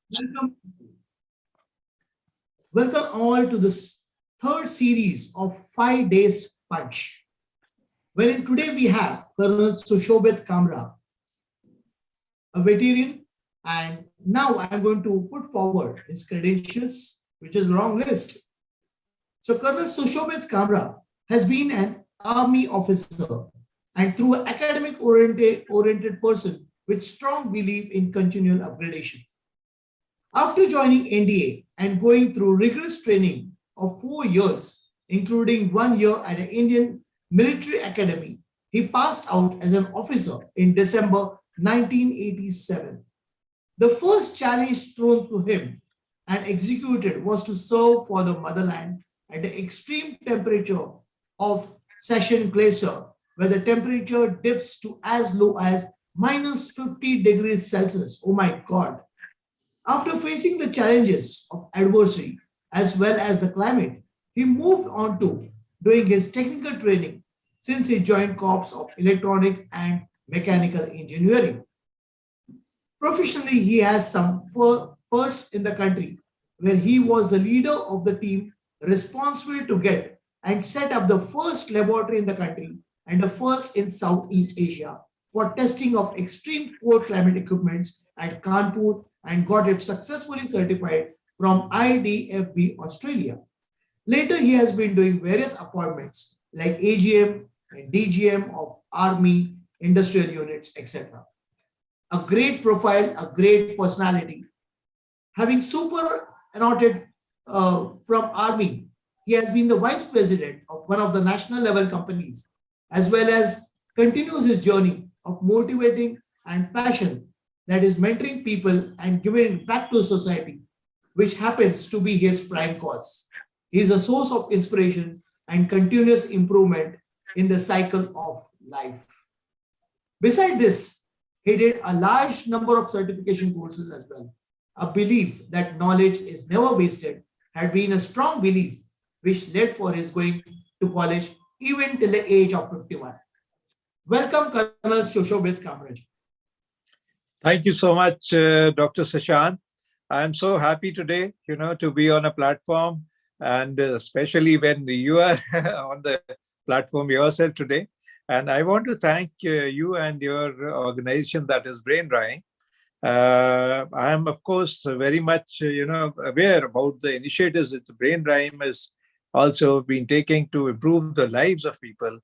Welcome, welcome all to this third series of 5 days punch, wherein today we have Colonel Sushobit Kamra, a veteran, and now I'm going to put forward his credentials, which is a long list. So Colonel Sushobit Kamra has been an army officer and through an academic oriented person with strong belief in continual upgradation. After joining NDA and going through rigorous training of 4 years, including 1 year at an Indian military academy, he passed out as an officer in December 1987. The first challenge thrown to him and executed was to serve for the motherland at the extreme temperature of Session Glacier, where the temperature dips to as low as minus 50 degrees Celsius. Oh my God. After facing the challenges of adversity as well as the climate, he moved on to doing his technical training since he joined Corps of Electronics and Mechanical Engineering. Professionally, he has some first in the country where he was the leader of the team responsible to get and set up the first laboratory in the country and the first in Southeast Asia for testing of extreme cold climate equipments at Kanpur and got it successfully certified from IDFB Australia. Later, he has been doing various appointments like AGM and DGM of Army, industrial units, etc. A great profile, a great personality. Having super annotated from Army, he has been the vice president of one of the national level companies, as well as continues his journey of motivating and passion that is mentoring people and giving back to society, which happens to be his prime cause. He is a source of inspiration and continuous improvement in the cycle of life. Beside this, he did a large number of certification courses as well. A belief that knowledge is never wasted had been a strong belief which led for his going to college even till the age of 51. Welcome, Colonel Sushobit Kamra. Thank you so much, Dr. Sashant. I'm so happy today, to be on a platform, and especially when you are on the platform yourself today. And I want to thank you and your organization, that is Brain Drying. I am, of course, very much, aware about the initiatives that the Brain Drying has also been taking to improve the lives of people.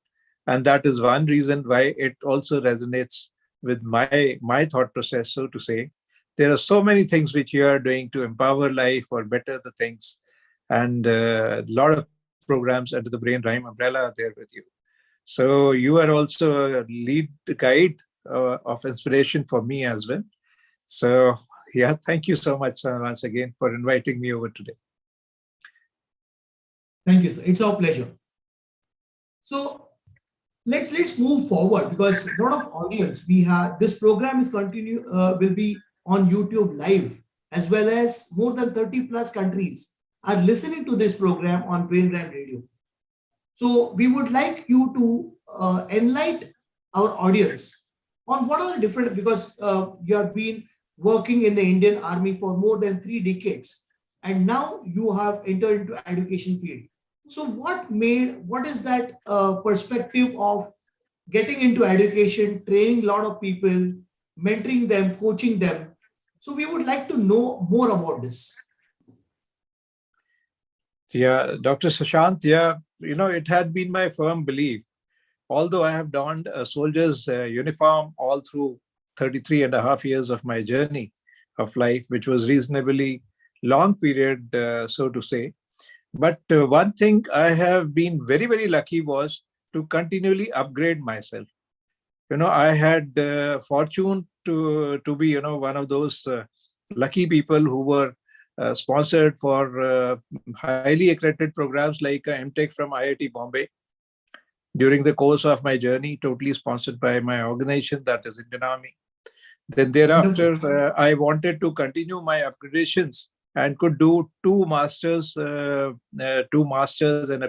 And that is one reason why it also resonates with my thought process, so to say. There are so many things which you are doing to empower life or better the things. And a lot of programs under the Brain Rhyme umbrella are there with you. So you are also a lead guide of inspiration for me as well. So yeah, thank you so much once again for inviting me over today. Thank you, sir. It's our pleasure. So let's move forward because a lot of audience we have. This program is will be on YouTube live, as well as more than 30 plus countries are listening to this program on Brain Ram Radio. So we would like you to enlighten our audience on what are the different, because you have been working in the Indian Army for more than 3 decades, and now you have entered into education field. So what is that perspective of getting into education, training a lot of people, mentoring them, coaching them? So we would like to know more about this. Yeah, Dr. Sashant, yeah, it had been my firm belief, although I have donned a soldier's uniform all through 33 and a half years of my journey of life, which was reasonably long period, so to say. But one thing I have been very, very lucky was to continually upgrade myself. I had fortune to be, one of those lucky people who were sponsored for highly accredited programs like MTech from IIT Bombay during the course of my journey, totally sponsored by my organization, that is Indian Army. Then thereafter, I wanted to continue my upgradations and could do 2 masters and a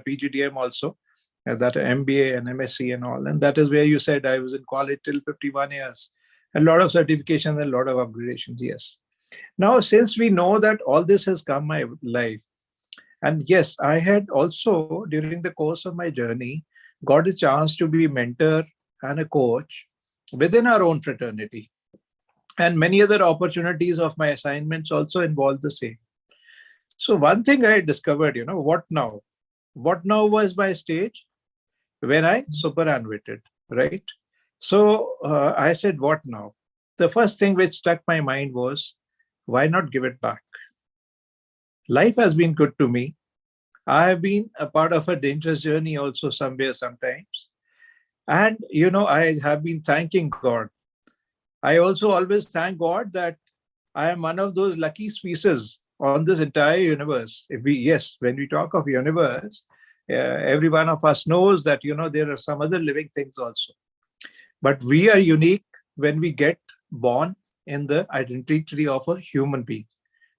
PGDM also, that MBA and MSc and all. And that is where you said I was in college till 51 years. A lot of certifications and a lot of upgradations, yes. Now, since we know that all this has come my life, and yes, I had also during the course of my journey got a chance to be mentor and a coach within our own fraternity. And many other opportunities of my assignments also involved the same. So one thing I discovered, what now? What now was my stage when I superannuated, right? So I said, what now? The first thing which struck my mind was, why not give it back? Life has been good to me. I have been a part of a dangerous journey also somewhere sometimes. And, I have been thanking God. I also always thank God that I am one of those lucky species on this entire universe. Yes, when we talk of universe, every one of us knows that, there are some other living things also. But we are unique when we get born in the identity of a human being.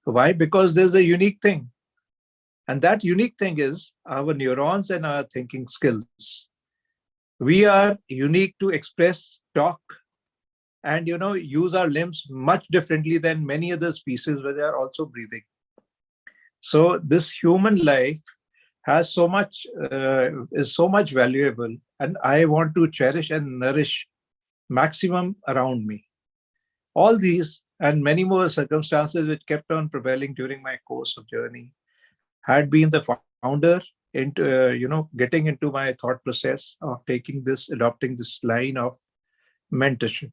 Why? Because there's a unique thing. And that unique thing is our neurons and our thinking skills. We are unique to express, talk, and use our limbs much differently than many other species where they are also breathing. So this human life has so much is so much valuable, and I want to cherish and nourish maximum around me. All these and many more circumstances which kept on prevailing during my course of journey had been the founder into getting into my thought process of adopting this line of mentorship.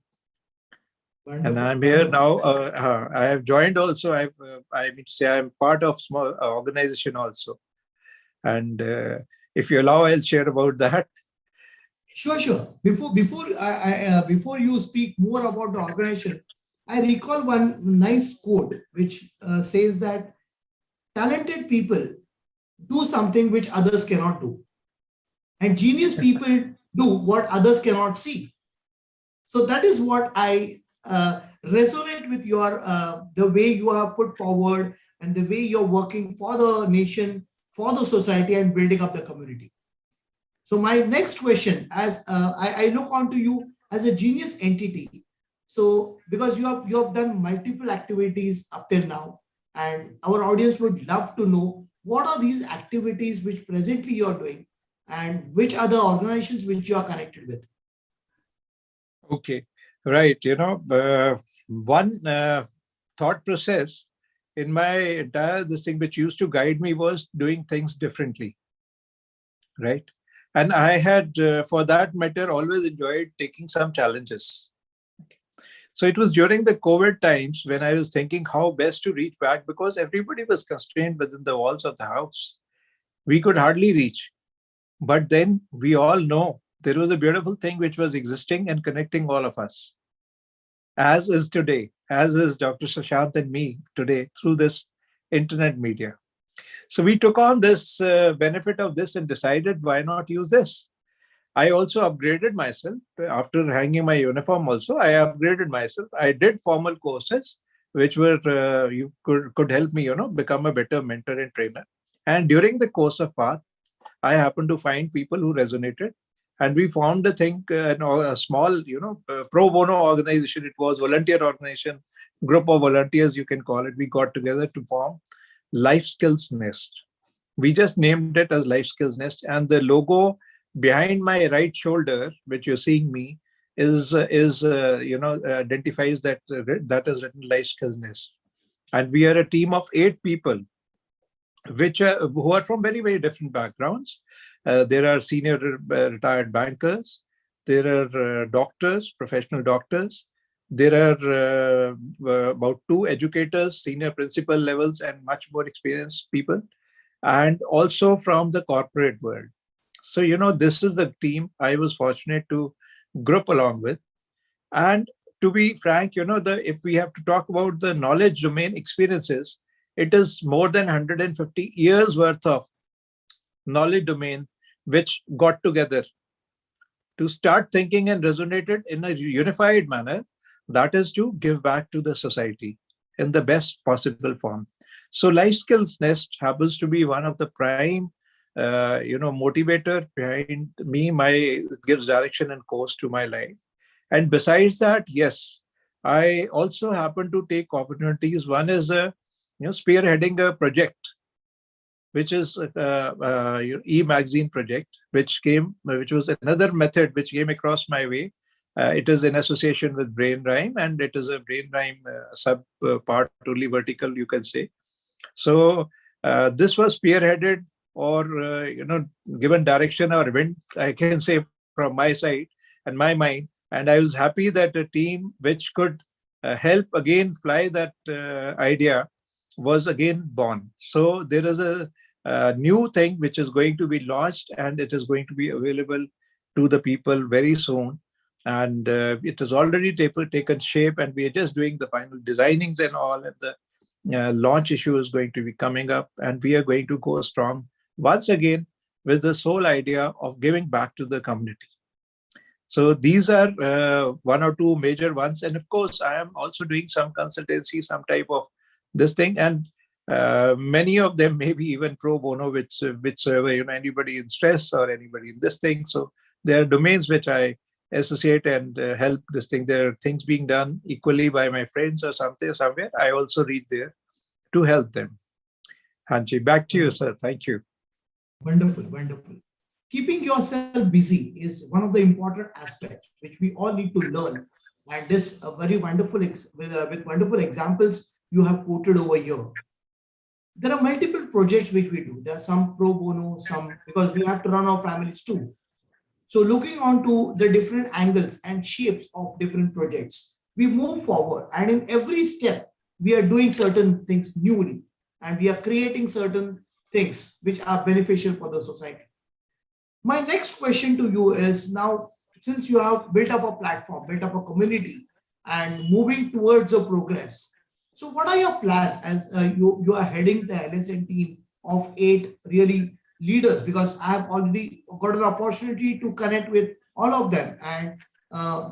And Wonderful, I'm here wonderful. now. I have joined also. I mean to say I'm part of small organization also. And if you allow, I'll share about that. Sure, sure. Before you speak more about the organization, I recall one nice quote which says that talented people do something which others cannot do, and genius people do what others cannot see. So that is what I resonate with your the way you have put forward and the way you're working for the nation, for the society, and building up the community. So my next question, as I look onto you as a genius entity. So because you have done multiple activities up till now, and our audience would love to know what are these activities which presently you are doing, and which are the organizations which you are connected with. Okay, right. One thought process in my entire this thing which used to guide me was doing things differently, right? And I had, for that matter, always enjoyed taking some challenges. So it was during the COVID times when I was thinking how best to reach back because everybody was constrained within the walls of the house. We could hardly reach. But then we all know there was a beautiful thing which was existing and connecting all of us, as is today, as is Dr. Sushant and me today through this internet media. So we took on this benefit of this and decided why not use this. I also upgraded myself after hanging my uniform. Also, I upgraded myself. I did formal courses, which were you could help me, become a better mentor and trainer. And during the course of path, I happened to find people who resonated, and we formed a thing, a small, pro bono organization. It was volunteer organization, group of volunteers, you can call it. We got together to form Life Skills Nest. We just named it as Life Skills Nest, and the logo behind my right shoulder, which you're seeing me, is identifies that is written Life Skills Nest. And we are a team of 8 people, who are from very different backgrounds. There are senior retired bankers, there are doctors, professional doctors, there are about 2 educators, senior principal levels, and much more experienced people, and also from the corporate world. So, this is the team I was fortunate to group along with. And to be frank, if we have to talk about the knowledge domain experiences, it is more than 150 years worth of knowledge domain which got together to start thinking and resonated in a unified manner, that is to give back to the society in the best possible form. So Life Skills Nest happens to be one of the prime motivator behind me. My gives direction and course to my life. And besides that, yes, I also happen to take opportunities. One is spearheading a project, which is your e-magazine project, which was another method which came across my way. It is in association with BrainRhyme, and it is a BrainRhyme sub part, only vertical, you can say. So this was spearheaded or given direction or wind, I can say, from my side and my mind. And I was happy that a team which could help again fly that idea was again born. So there is a new thing which is going to be launched, and it is going to be available to the people very soon. And it has already taken shape, and we are just doing the final designings and all. And the launch issue is going to be coming up, and we are going to go strong once again with the sole idea of giving back to the community. So these are one or two major ones. And of course, I am also doing some consultancy, some type of this thing. And many of them may be even pro bono, which anybody in stress or anybody in this thing. So there are domains which I associate and help this thing. There are things being done equally by my friends or something somewhere. I also read there to help them. Hanji, back to you, sir. Thank you. Wonderful, wonderful. Keeping yourself busy is one of the important aspects which we all need to learn. And this very wonderful, with wonderful examples you have quoted over here. There are multiple projects which we do. There are some pro bono, some because we have to run our families too. So looking on to the different angles and shapes of different projects, we move forward, and in every step, we are doing certain things newly, and we are creating certain things which are beneficial for the society. My next question to you is, now, since you have built up a platform, built up a community, and moving towards a progress, so what are your plans as you are heading the LSN team of 8 really leaders? Because I have already got an opportunity to connect with all of them, and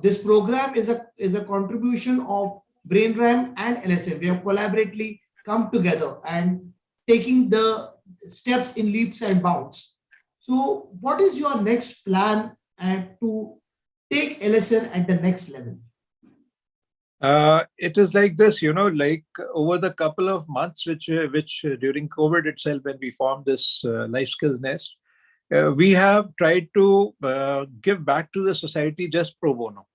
this program is a contribution of BrainRhyme and LSN. We have collaboratively come together and taking the steps in leaps and bounds. So what is your next plan and to take LSN at the next level? It is like this, like over the couple of months, which during COVID itself, when we formed this Life Skills Nest, we have tried to give back to the society just pro bono.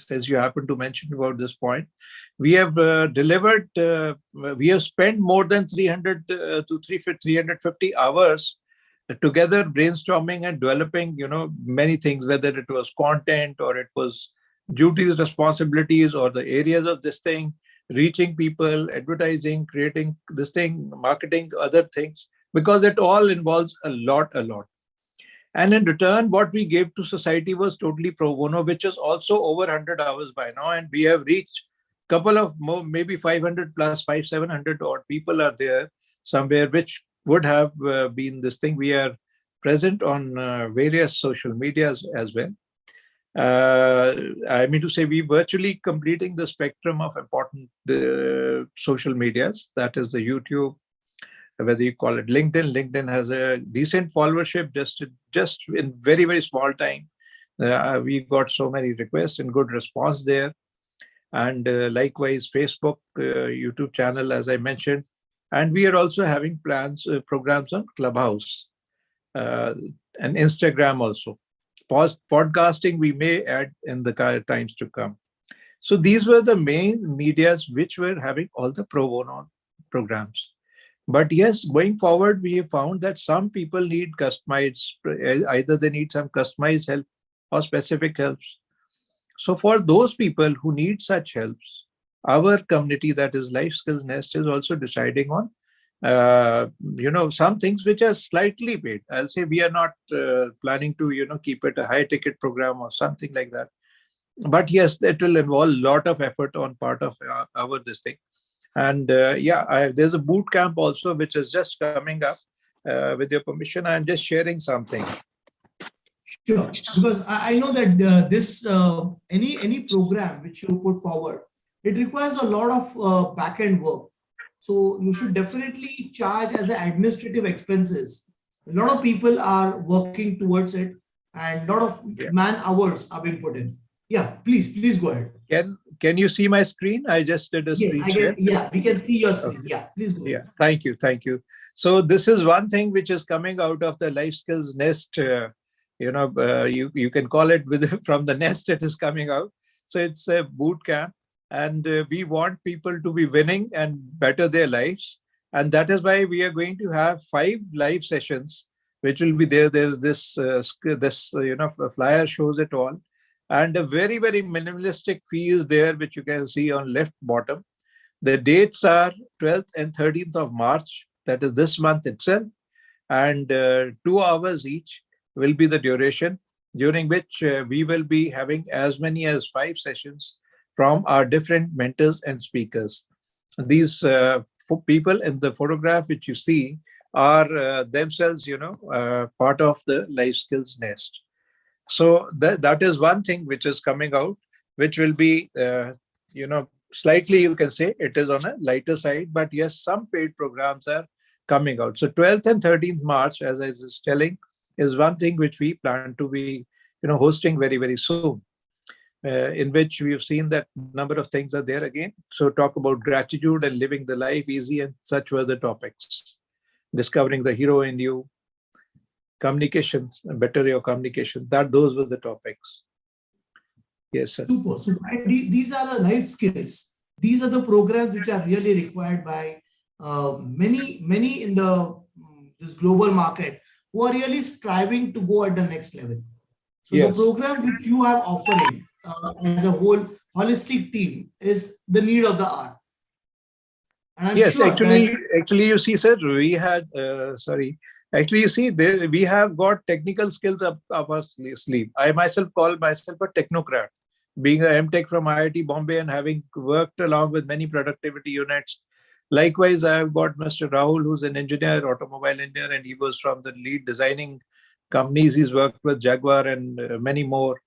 As you happen to mention about this point, we have delivered, we have spent more than 300 to 350 hours together brainstorming and developing, many things, whether it was content or it was duties, responsibilities, or the areas of this thing, reaching people, advertising, creating this thing, marketing, other things, because it all involves a lot. And in return, what we gave to society was totally pro bono, which is also over 100 hours by now. And we have reached a couple of more, maybe 500 plus, 700 odd people are there somewhere, which would have been this thing. We are present on various social medias as well. I mean to say, we virtually completing the spectrum of important social medias. That is the YouTube, whether you call it LinkedIn. LinkedIn has a decent followership just in very, very small time. We got so many requests and good response there. And likewise, Facebook, YouTube channel, as I mentioned. And we are also having programs on Clubhouse and Instagram also. Podcasting we may add in the times to come. So these were the main medias which were having all the pro bono programs. But yes, going forward, we have found that some people need customized, either they need some customized help or specific helps. So for those people who need such helps, our community, that is Life Skills Nest, is also deciding on some things which are slightly paid. I'll say we are not planning to, keep it a high ticket program or something like that. But yes, it will involve a lot of effort on part of our this thing. And there's a boot camp also, which is just coming up. With your permission, I'm just sharing something. Sure, because I know that this any program which you put forward, it requires a lot of back-end work. So you should definitely charge as administrative expenses. A lot of people are working towards it, and a lot of man hours are being put in. Yeah, please go ahead. can you see my screen? I just did a Yes, screen I share. can. Yeah, we can see your screen. Okay. Yeah, please go Yeah, ahead. thank you. Thank you. So this is one thing which is coming out of the life skills nest. You can call it with from the nest it is coming out. So it's a boot camp, and we want people to be winning and better their lives. And that is why we are going to have 5 live sessions, which will be there. There's this flyer shows it all, and a very minimalistic fee is there, which you can see on left bottom. The dates are 12th and 13th of March, that is this month itself, and 2 hours each will be the duration, during which we will be having as many as 5 sessions from our different mentors and speakers. These people in the photograph which you see are themselves, part of the life skills nest. So that is one thing which is coming out, which will be, slightly, you can say it is on a lighter side, but yes, some paid programs are coming out. So 12th and 13th March, as I was telling, is one thing which we plan to be, hosting very soon, in which we have seen that number of things are there again. So talk about gratitude and living the life easy, and such were the topics. Discovering the hero in you, communications, better your communication. Those were the topics. Yes, sir. Super, super. And these are the life skills. These are the programs which are really required by many in the this global market who are really striving to go at the next level. So the Yes. program which you are offering as a whole holistic team is the need of the hour. And I'm Yes, sure that actually, you see, sir, we had, sorry, actually, you see, there we have got technical skills up our sleeve. I myself call myself a technocrat, being a MTech from IIT Bombay and having worked along with many productivity units. Likewise, I have got Mr. Rahul, who's an engineer, automobile engineer, and he was from the lead designing companies. He's worked with Jaguar and many more.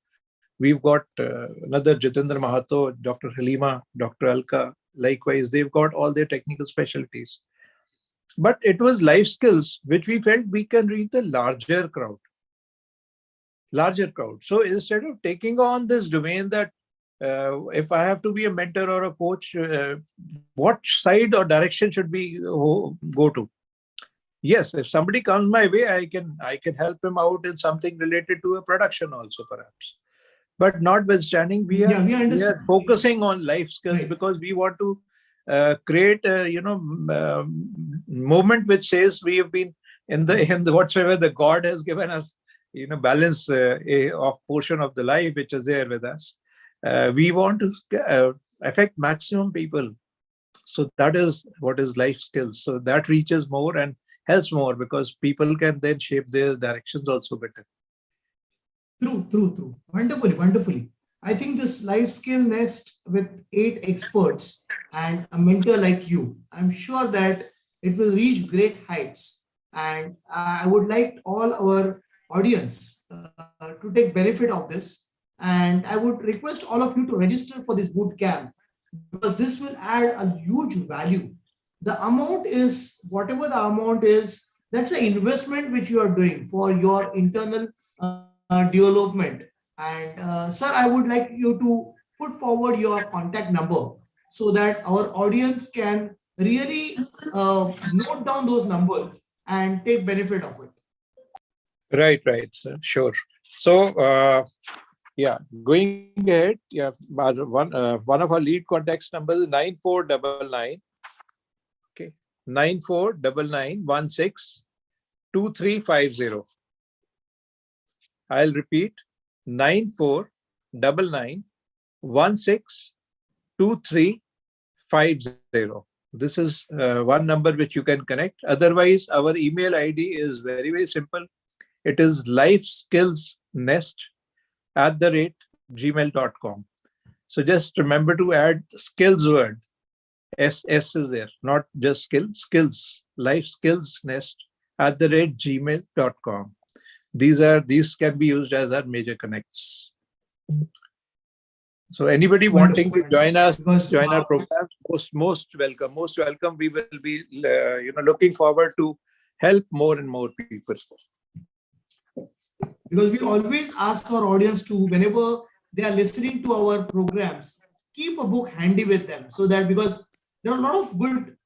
We've got another Jitendra Mahato, Dr. Halima, Dr. Alka. Likewise, they've got all their technical specialties. But it was life skills which we felt we can reach the larger crowd. So instead of taking on this domain that if I have to be a mentor or a coach, what side or direction should we go to? Yes, if somebody comes my way, I can help him out in something related to a production also, perhaps. But notwithstanding, yeah, we we understand. are focusing on life skills Right. because we want to create a movement which says we have been in the whatsoever the God has given us, balance of portion of the life which is there with us. We want to affect maximum people. So that is what is life skills. So that reaches more and helps more because people can then shape their directions also better. True. Wonderfully. I think this life skill nest with 8 experts and a mentor like you, I'm sure that it will reach great heights. And I would like all our audience to take benefit of this. And I would request all of you to register for this boot camp because this will add a huge value. The amount is whatever the amount is, that's an investment which you are doing for your internal development. And sir, I would like you to put forward your contact number so that our audience can really note down those numbers and take benefit of it. Right, sir. Sure. So, yeah, going ahead, yeah, one of our lead contacts number is 9499. Okay, 9499162350. I'll repeat, 9499162350. This is one number which you can connect. Otherwise, our email ID is very simple. It is lifeskillsnest@gmail.com. So just remember to add skills word. S is there, not just skills. lifeskillsnest@gmail.com. These can be used as our major connects. So anybody wanting to Wonderful. join our program, most welcome. Most welcome. We will be looking forward to help more and more people. Because we always ask our audience to, whenever they are listening to our programs, keep a book handy with them, so that, because there are a lot of good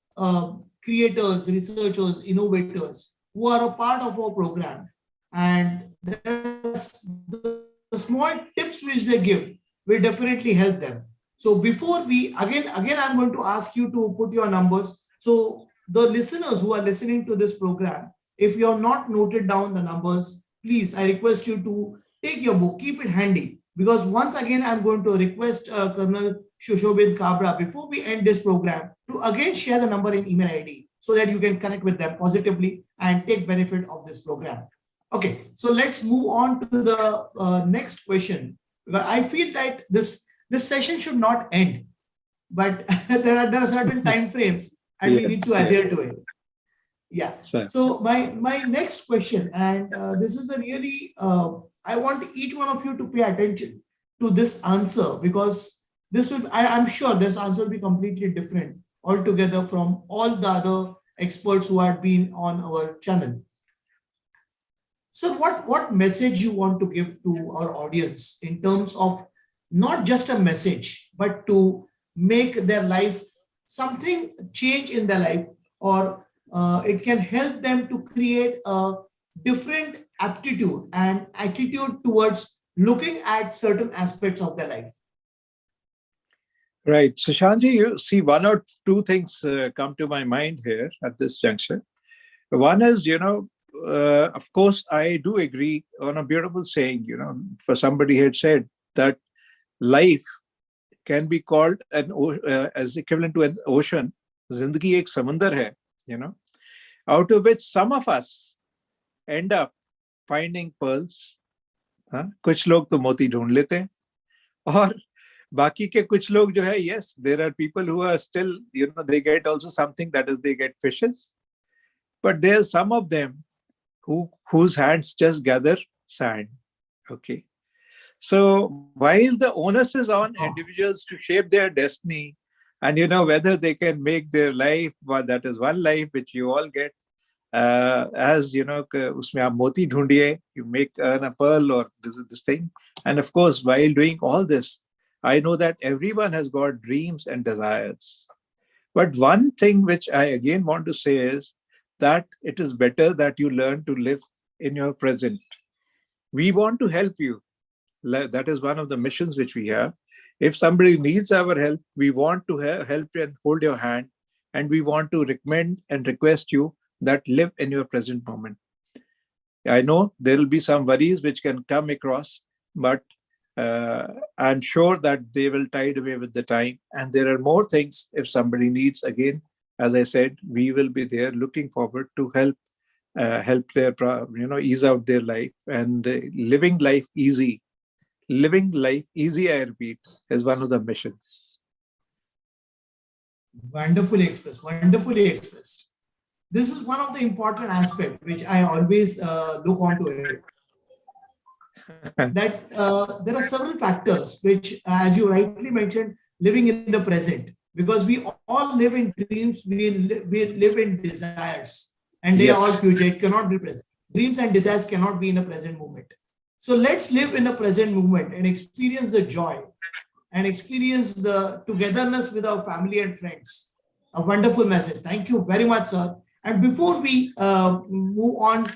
creators, researchers, innovators who are a part of our program, and the small tips which they give will definitely help them. So before we again, I'm going to ask you to put your numbers. So the listeners who are listening to this program, if you have not noted down the numbers, please, I request you to take your book, keep it handy, because once again, I'm going to request Colonel Sushobit Kamra, before we end this program, to again share the number and email ID so that you can connect with them positively and take benefit of this program. Okay, so let's move on to the next question. I feel that this session should not end, but there are certain time frames and we need to adhere to it. Yeah. So my next question, and this is a really I want each one of you to pay attention to this answer, because this will, I'm sure this answer will be completely different altogether from all the other experts who have been on our channel. So what message you want to give to our audience in terms of not just a message, but to make their life something change in their life, or it can help them to create a different aptitude and attitude towards looking at certain aspects of their life. Right. Sushanji, you see, one or two things come to my mind here at this juncture. One is, of course, I do agree on a beautiful saying, for somebody had said that life can be called as equivalent to an ocean. Zindagi ek samandar hai, out of which some of us end up finding pearls. कुछ लोग तो मोती ढूंढ लेते हैं, और बाकी के कुछ लोग जो है, yes, there are people who are still, they get also something, that is, they get fishes. But there's some of them whose hands just gather sand. Okay. So while the onus is on individuals to shape their destiny, and whether they can make their life, well, that is one life which you all get, as usme aap moti dhundiye, you make a pearl or this thing. And of course, while doing all this, I know that everyone has got dreams and desires. But one thing which I again want to say is that it is better that you learn to live in your present. We want to help you. That is one of the missions which we have. If somebody needs our help, we want to help you and hold your hand. And we want to recommend and request you that live in your present moment. I know there will be some worries which can come across, but I'm sure that they will tide away with the time. And there are more things if somebody needs. Again, as I said, we will be there looking forward to help their, ease out their life, and living life easy. Living life easy, I repeat, is one of the missions. Wonderfully expressed. Wonderfully expressed. This is one of the important aspects which I always look onto it. That there are several factors which, as you rightly mentioned, living in the present, because we all live in dreams, we live in desires, and they are all future. It cannot be present. Dreams and desires cannot be in a present moment. So let's live in a present moment and experience the joy and experience the togetherness with our family and friends. A wonderful message. Thank you very much, sir. And before we move on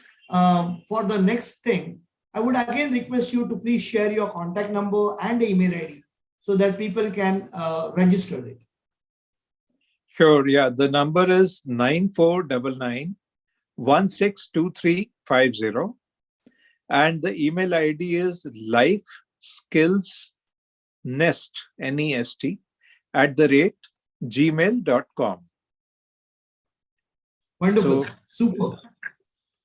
for the next thing, I would again request you to please share your contact number and email ID so that people can register it. Sure. Yeah. The number is 9499 162350. And the email ID is lifeskillsnest, NEST, @gmail.com. Wonderful. So, super.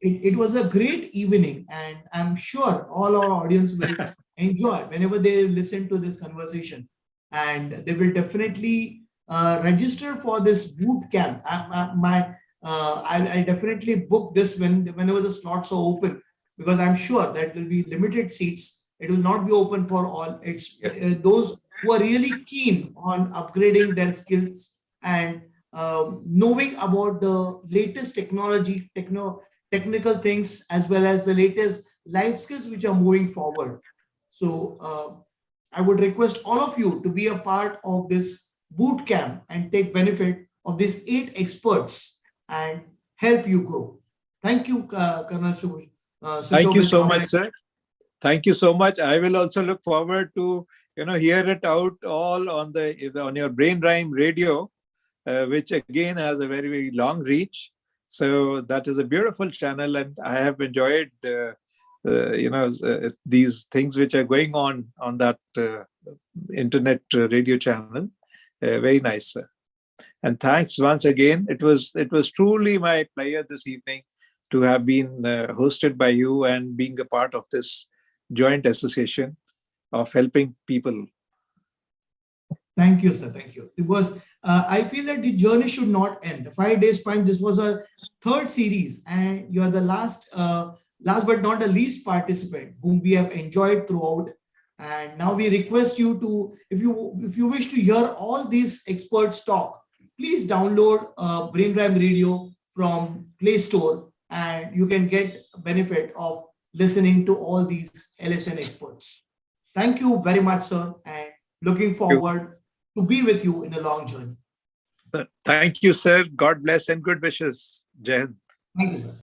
It was a great evening, and I'm sure all our audience will enjoy whenever they listen to this conversation, and they will definitely register for this boot camp. I definitely book this whenever the slots are open, because I'm sure that there will be limited seats. It will not be open for all. It's those who are really keen on upgrading their skills and knowing about the latest technical things, as well as the latest life skills which are moving forward. So I would request all of you to be a part of this boot camp and take benefit of these 8 experts and help you grow. Thank you, Colonel Thank you Sushobit so Kamra. much, sir. Thank you so much. I will also look forward to hear it out all on your Brain Rhyme radio, which again has a very, very long reach. So that is a beautiful channel, and I have enjoyed these things which are going on that internet radio channel. Very nice, sir. And thanks once again. It was truly my pleasure this evening to have been hosted by you and being a part of this joint association of helping people. Thank you, sir. Thank you. It was. I feel that the journey should not end. The 5 days punch. This was a 3rd series, and you are the last but not the least participant whom we have enjoyed throughout. And now we request you to, if you wish to hear all these experts talk, please download Brain Rhyme Radio from Play Store, and you can get benefit of listening to all these LSN experts. Thank you very much, sir, and looking forward to be with you in a long journey. Thank you, sir. God bless and good wishes. Jai Hind. Thank you, sir.